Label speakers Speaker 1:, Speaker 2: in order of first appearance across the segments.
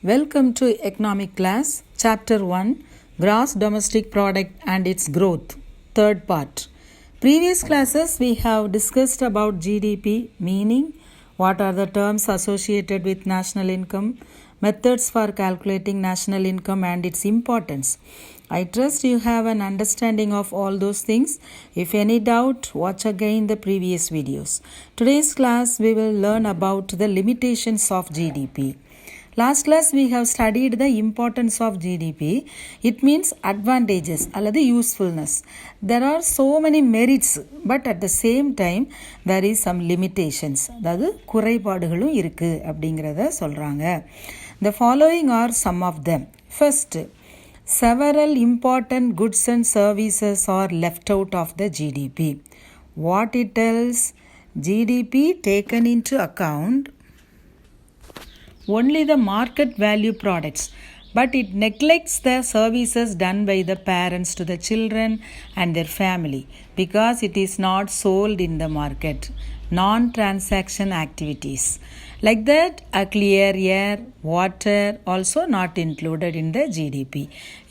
Speaker 1: Welcome to Economic Class, Chapter 1, Gross Domestic Product and its Growth, third part. Previous classes we have discussed about GDP, meaning, what are the terms associated with national income, methods for calculating national income and its importance. I trust you have an understanding of all those things. If any doubt, watch again the previous videos. Today's class we will learn about the limitations of GDP. Last class we have studied the importance of GDP. It means advantages அல்லது usefulness. There are so many merits, but at the same time there is some limitations. அதாவது குறைபாடுகளும் இருக்கு அப்படிங்கிறத சொல்றாங்க. The following are some of them. First, several important goods and services are left out of the GDP. What it tells? GDP taken into account only the market value products, but it neglects the services done by the parents to the children and their family because it is not sold in the market. Non-transaction activities. Like that, a clear air, water also not included in the GDP.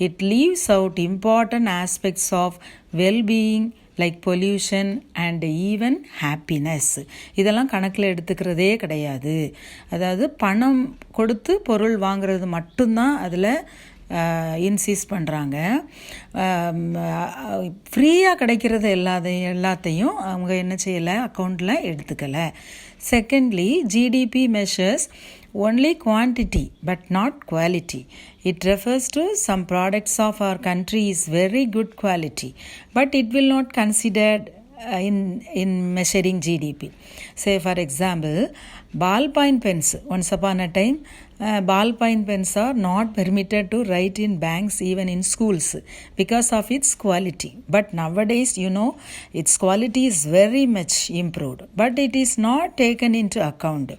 Speaker 1: It leaves out important aspects of well-being like pollution and even happiness. இதெல்லாம் கணக்கில் எடுத்துக்கிறதே கிடையாது. அதாவது பணம் கொடுத்து பொருள் வாங்குறது மட்டும்தான் அதில் இன்சிஸ்ட் பண்ணுறாங்க. ஃப்ரீயாக கிடைக்கிறது எல்லாத்தையும் அவங்க என்ன செய்யலை, அக்கௌண்ட்டில் எடுத்துக்கலை. Secondly, GDP measures only quantity but not quality. It refers to some products of our country is very good quality, but it will not considered in measuring GDP. Say for example, ballpoint pens. Once upon a time, ballpoint pens are not permitted to write in banks even in schools because of its quality. But nowadays, its quality is very much improved, but it is not taken into account.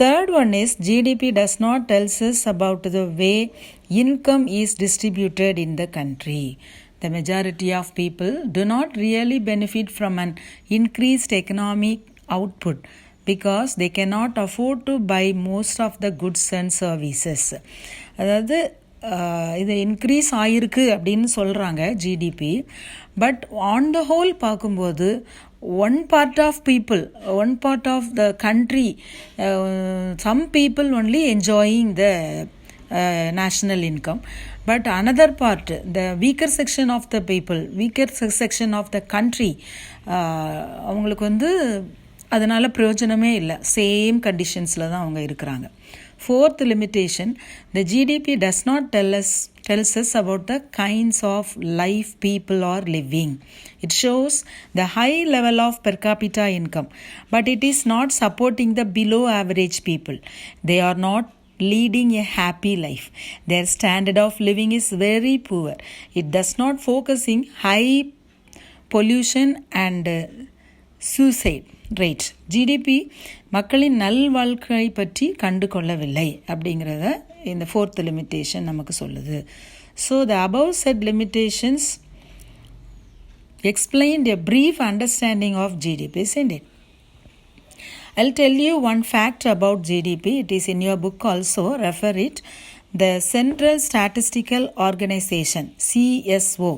Speaker 1: Third one is GDP does not tell us about the way income is distributed in the country. The majority of people do not really benefit from an increased economic output because they cannot afford to buy most of the goods and services. அதாவது இது increase ஆகிருக்கு அப்படின்னு சொல்கிறாங்க GDP. But on the whole பார்க்கும்போது one part of the country, some people only enjoying the national income, but another part, the weaker section of the people, weaker section of the country, அவங்களுக்கு அதனால் பிரயோஜனமே இல்லை, same கண்டிஷன்ஸில் தான் அவங்க இருக்கிறாங்க. Fourth limitation, the GDP does not tells us about the kinds of life people are living. It shows the high level of per capita income, but it is not supporting the below average people. They are not leading a happy life. Their standard of living is very poor. It does not focusing high pollution and suicide rate. GDP மக்களின் நல்வாழ்க்கை பற்றி கண்டு கொள்ளவில்லை அப்படிங்கிறத இந்த fourth limitation நமக்கு சொல்லுது. So the above said limitations explained a brief understanding of GDP, isn't it? I'll tell you one fact about GDP. It is in your book also. Refer it. The Central Statistical Organization, CSO,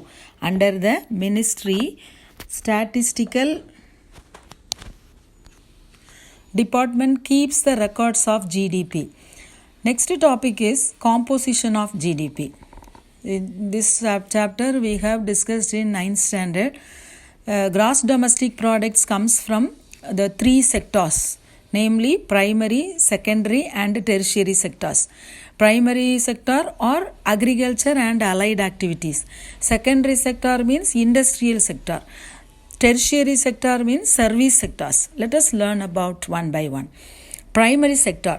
Speaker 1: under the Ministry Statistical Department keeps the records of GDP. Next topic is composition of GDP. In this chapter we have discussed in 9th standard. Gross domestic products comes from the three sectors, namely primary, secondary and tertiary sectors. Primary sector or agriculture and allied activities. Secondary sector means industrial sector. Tertiary sector means service sectors. Let us learn about one by one. Primary sector.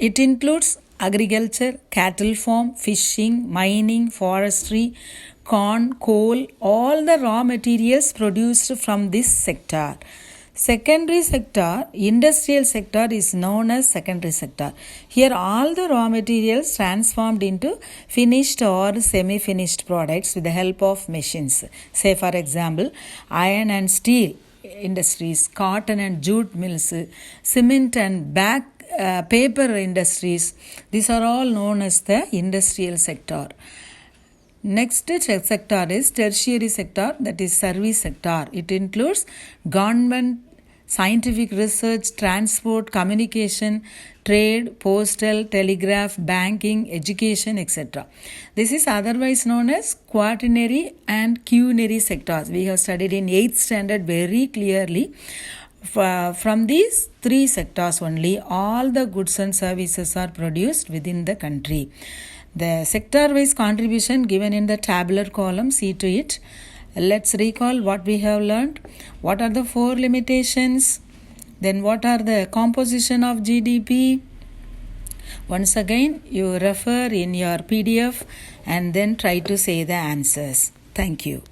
Speaker 1: It includes agriculture, cattle farm, fishing, mining, forestry, corn, coal, all the raw materials produced from this sector. Secondary sector, industrial sector is known as secondary sector. Here all the raw materials transformed into finished or semi-finished products with the help of machines. Say for example, iron and steel industries, cotton and jute mills, cement and paper industries. These are all known as the industrial sector. Next sector is tertiary sector, that is service sector. It includes government, scientific research, transport, communication, trade, postal, telegraph, banking, education, etc. This is otherwise known as quaternary and quinary sectors. We have studied in 8th standard very clearly. From these three sectors only, all the goods and services are produced within the country. The sector-wise contribution given in the tabular column, see to it. Let's recall what we have learned. What are the 4 limitations? Then what are the composition of GDP? Once again, you refer in your PDF and then try to say the answers. Thank you.